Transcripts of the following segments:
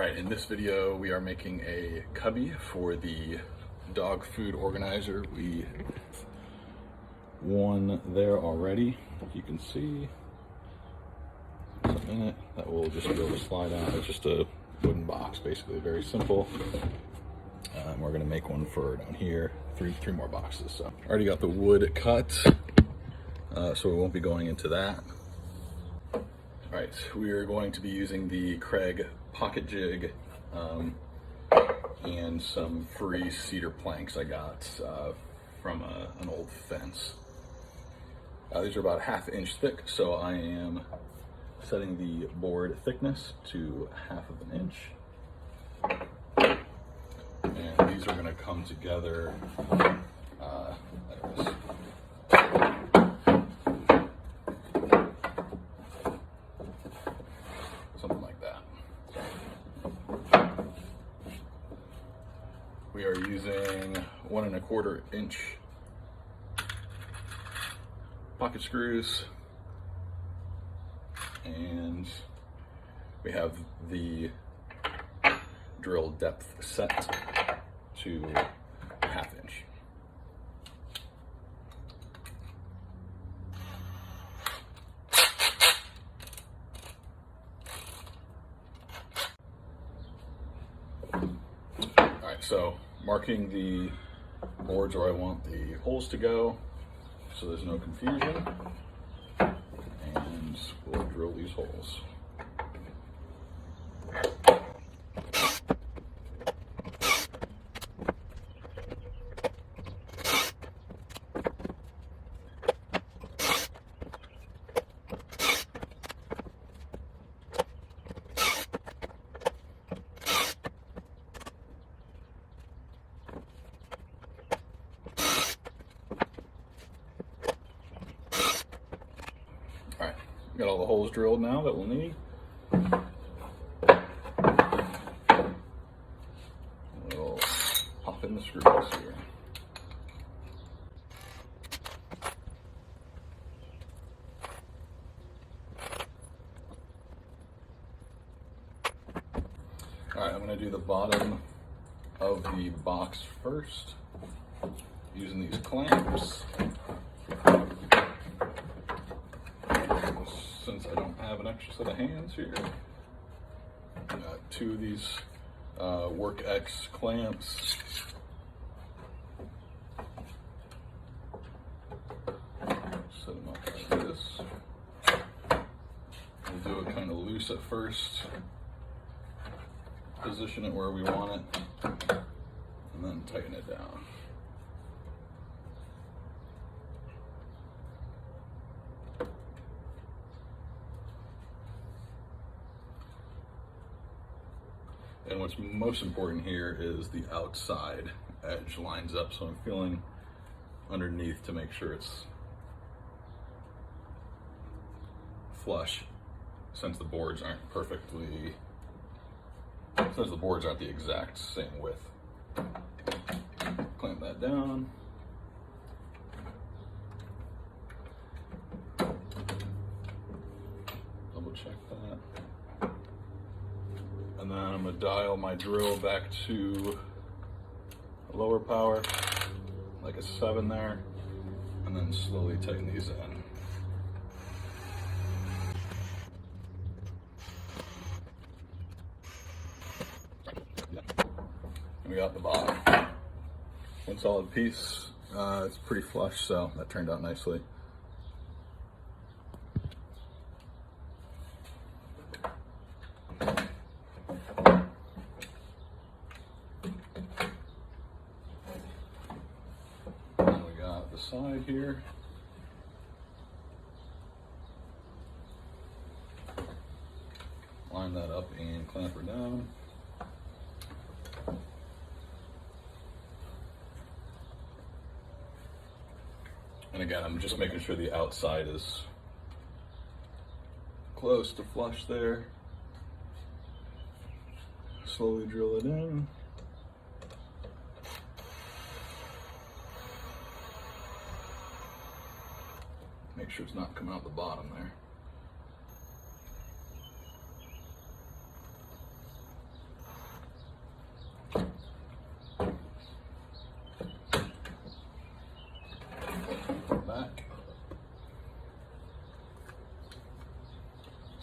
Alright, in this video we are making a cubby for the dog food organizer. We one there already, you can see something in it that will just be able to slide out. It's just a wooden box, basically, very simple. We're going to make one for down here, three more boxes. So already got the wood cut, so we won't be going into that. Alright, we are going to be using the Kreg Pocket Jig and some free cedar planks I got from an old fence. These are about 1/2 inch thick, so I am setting the board thickness to 1/2 inch. And these are going to come together like this. Something like that. We are using 1 1/4 inch pocket screws, and we have the drill depth set to 1/2 inch. Alright, so marking the boards where I want the holes to go so there's no confusion, and we'll drill these holes. Alright, got all the holes drilled now that we'll need. We'll pop in the screws here. Alright, I'm going to do the bottom of the box first, using these clamps. Since I don't have an extra set of hands here, I got 2 of these Work X clamps. Set them up like this. We'll do it kind of loose at first, position it where we want it, and then tighten it down. And what's most important here is the outside edge lines up, so I'm feeling underneath to make sure it's flush, since the boards aren't the exact same width. Clamp that down. Double check that. And then I'm going to dial my drill back to a lower power, like a 7 there, and then slowly tighten these in. And we got the bottom. One solid piece. It's pretty flush, so that turned out nicely. Side here. Line that up and clamp her down. And again, I'm just making sure the outside is close to flush there. Slowly drill it in. Make sure it's not coming out the bottom there.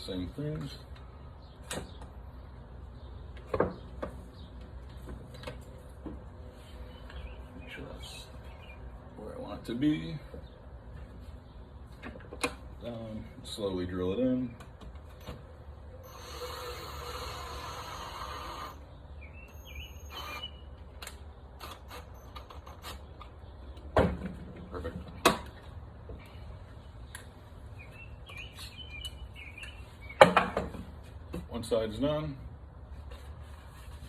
Same things. Make sure that's where I want it to be. Down, slowly drill it in. Perfect. One side's done.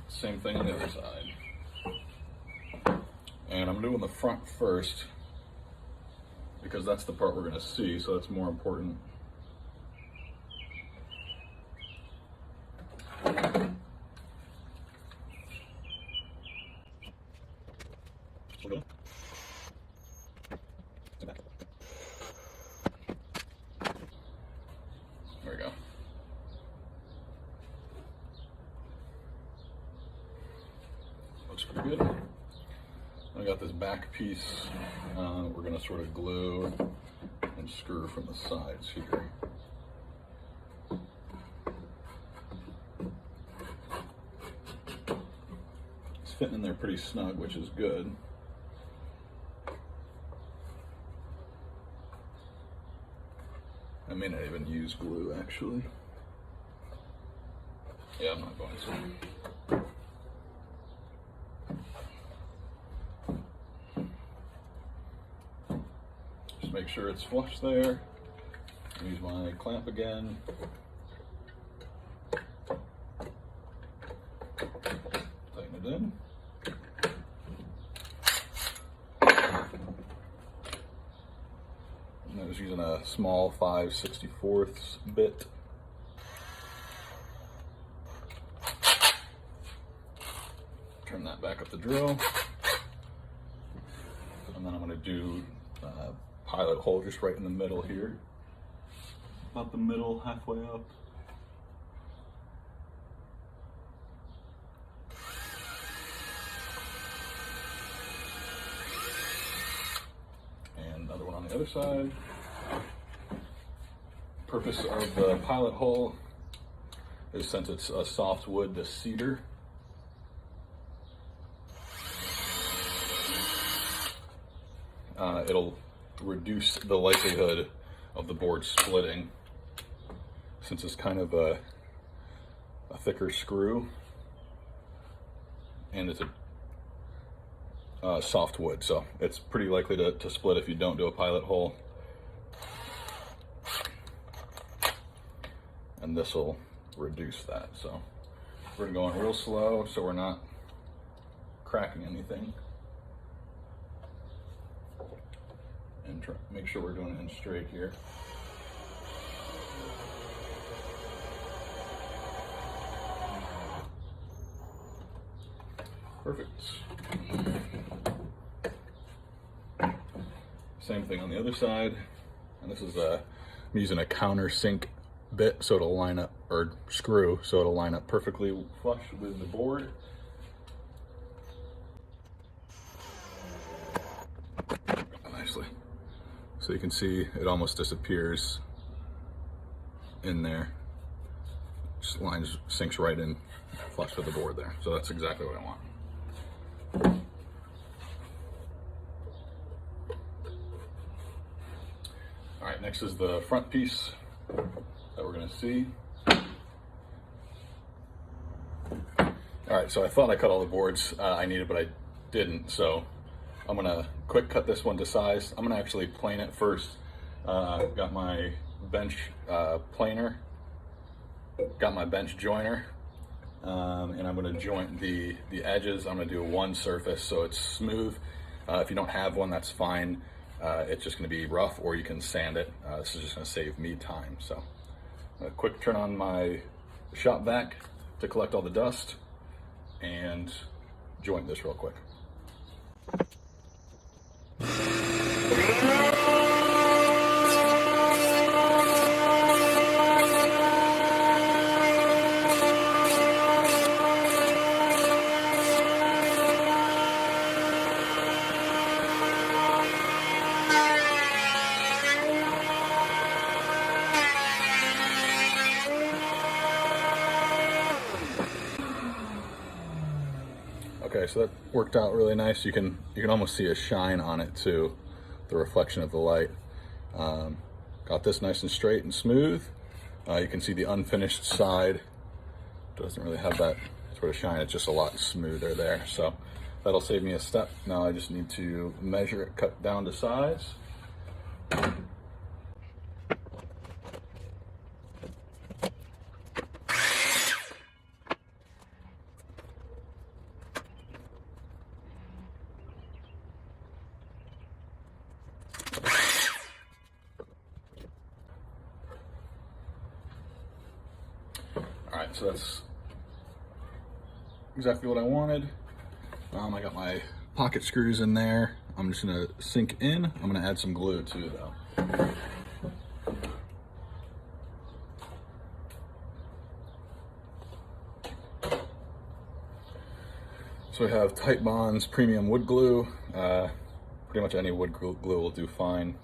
Same thing on the other side. And I'm doing the front first because that's the part we're going to see, so that's more important. There we go. Looks pretty good. I got this back piece we're going to sort of glue and screw from the sides here. It's fitting in there pretty snug, which is good. I may not even use glue, actually. Yeah, I'm not going to. Just make sure it's flush there. Use my clamp again. Tighten it in. I was using a small 5/64 bit. Turn that back up the drill. And then I'm going to do a pilot hole just right in the middle here. About the middle, halfway up. And another one on the other side. Purpose of the pilot hole is, since it's a soft wood, the cedar. It'll reduce the likelihood of the board splitting, since it's kind of a thicker screw and it's a soft wood, so it's pretty likely to split if you don't do a pilot hole. And this will reduce that. So we're going real slow so we're not cracking anything. And make sure we're doing it in straight here. Perfect. Same thing on the other side. And this is I'm using a countersink bit so it'll line up, or screw, so it'll line up perfectly flush with the board. Nicely. So you can see it almost disappears in there. Just sinks right in flush with the board there. So that's exactly what I want. All right, next is the front piece that we're gonna see. All right, so I thought I cut all the boards I needed, but I didn't. So I'm gonna quick cut this one to size. I'm gonna actually plane it first. Got my bench planer, got my bench joiner, and I'm gonna joint the edges. I'm gonna do one surface so it's smooth. If you don't have one, that's fine. It's just gonna be rough, or you can sand it. This is just gonna save me time. So a quick turn on my shop vac to collect all the dust and joint this real quick. Okay, so that worked out really nice. You can almost see a shine on it too, the reflection of the light. Got this nice and straight and smooth. You can see the unfinished side doesn't really have that sort of shine. It's just a lot smoother there. So that'll save me a step. Now I just need to measure it, cut down to size. All right, so that's exactly what I wanted. I got my pocket screws in there. I'm just gonna sink in. I'm gonna add some glue too though. So we have Tight Bond's premium wood glue. Pretty much any wood glue will do fine.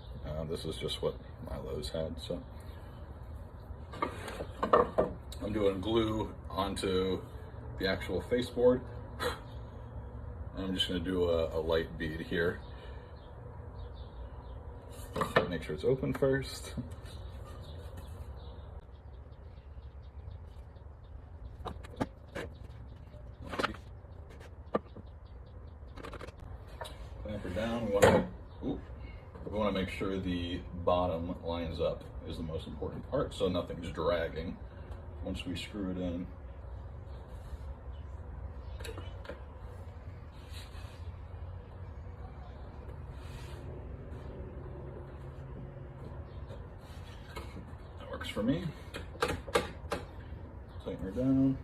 This is just what my Lowe's had, so. I'm doing glue onto the actual faceboard. And I'm just gonna do a light bead here. Make sure it's open first. Clamp her down. We want to make sure the bottom lines up is the most important part, so nothing's dragging once we screw it in. That works for me. Tighten her down.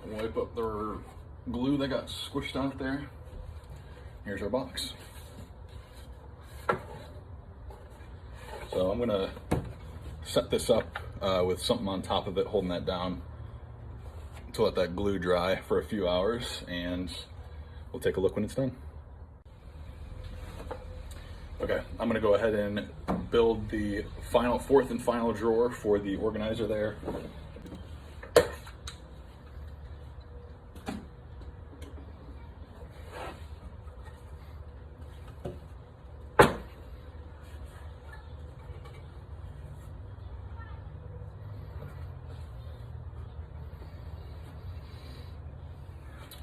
Wipe up the glue that got squished out there. Here's our box. So I'm gonna set this up with something on top of it holding that down to let that glue dry for a few hours, and we'll take a look when it's done. Okay, I'm gonna go ahead and build the fourth and final drawer for the organizer there.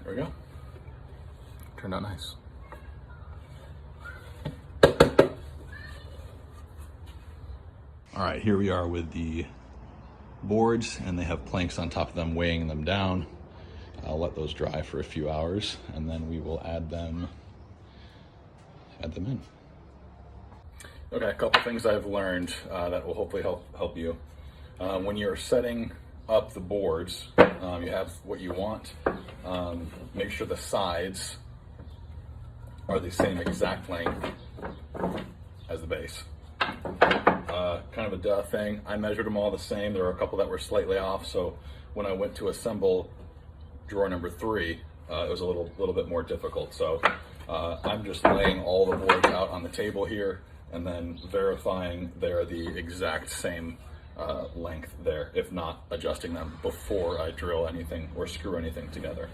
There we go. Turned out nice. All right, here we are with the boards, and they have planks on top of them weighing them down. I'll let those dry for a few hours, and then we will add them in. Okay, a couple things I've learned that will hopefully help you. When you're setting up the boards, you have what you want. Make sure the sides are the same exact length as the base. Kind of a duh thing. I measured them all the same. There were a couple that were slightly off, so when I went to assemble drawer number 3, it was a little bit more difficult. So I'm just laying all the boards out on the table here and then verifying they're the exact same length there, if not adjusting them before I drill anything or screw anything together.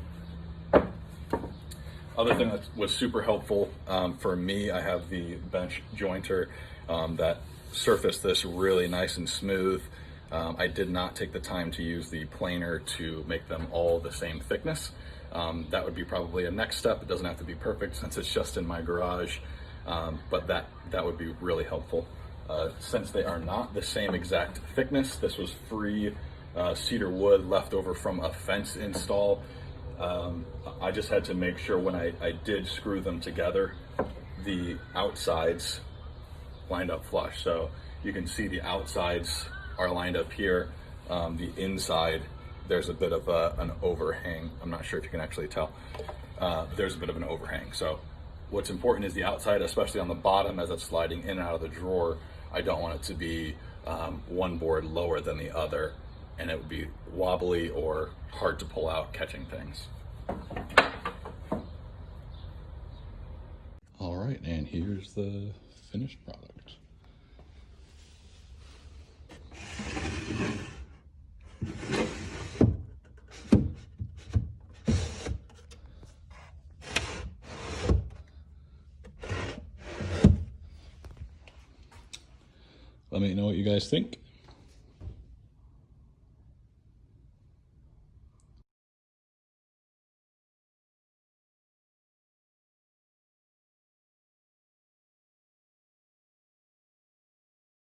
Other thing that was super helpful for me, I have the bench jointer that surfaced this really nice and smooth. I did not take the time to use the planer to make them all the same thickness. That would be probably a next step. It doesn't have to be perfect since it's just in my garage, but that would be really helpful. Since they are not the same exact thickness, this was free cedar wood left over from a fence install. I just had to make sure when I did screw them together, the outsides lined up flush. So you can see the outsides are lined up here. The inside, there's a bit of an overhang. I'm not sure if you can actually tell. There's a bit of an overhang. So what's important is the outside, especially on the bottom as it's sliding in and out of the drawer. I don't want it to be one board lower than the other, and it would be wobbly or hard to pull out, catching things. All right, right, and here's the finished product. Let me know what you guys think.